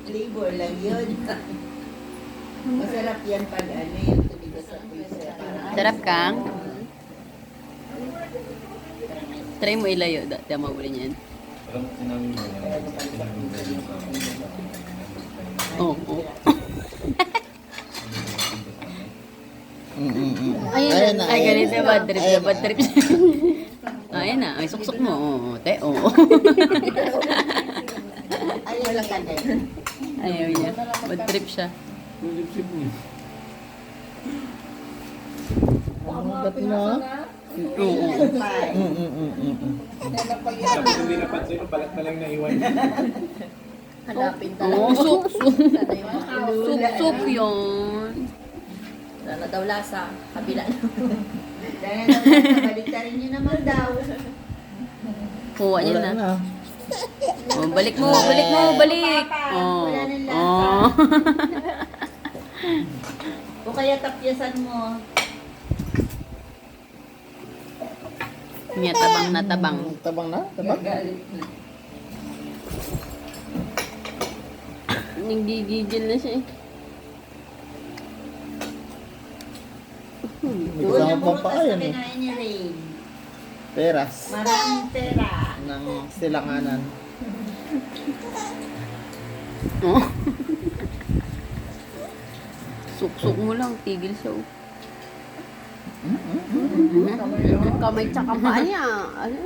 Flavor lang yun. Masarap yan pag ano yung tumigas sa puso. Sarap kang? Try mo ilayo. Diyan mabuli niyan. Oo. Oh. Ayun na. Ay, ganito yung bad trip. Yung bad trip. Ayan na. Ay, suksok mo. Oo. Te, oo. Ayaw lang ka din. Ayaw niya. Bad trip siya. Ba't mo? Oo. Sabi ko hindi napansin, balat na lang naiwan. Hanapin Oo, suksok. Sana yung Suksok yun. Sana daw lasa. Kabila na. Sana daw lasa. Baliktarin nyo naman daw. Kuha niya Wala na. na. Oh, balik mo, balik mo, balik. Oh. Wala nang lasa. Oh. O kaya tapyasan mo. Niya tabang na tabang. Tabang na? Tabang? Nagigigil na siya eh. May Doon kasama ang pang butas paa na yan eh. kinain ni Rain. Peras. Maraming pera. Ng silanganan. Oh. Suksok mo lang, tigil siya. Oh. Kamay tsaka paa niya. Ano?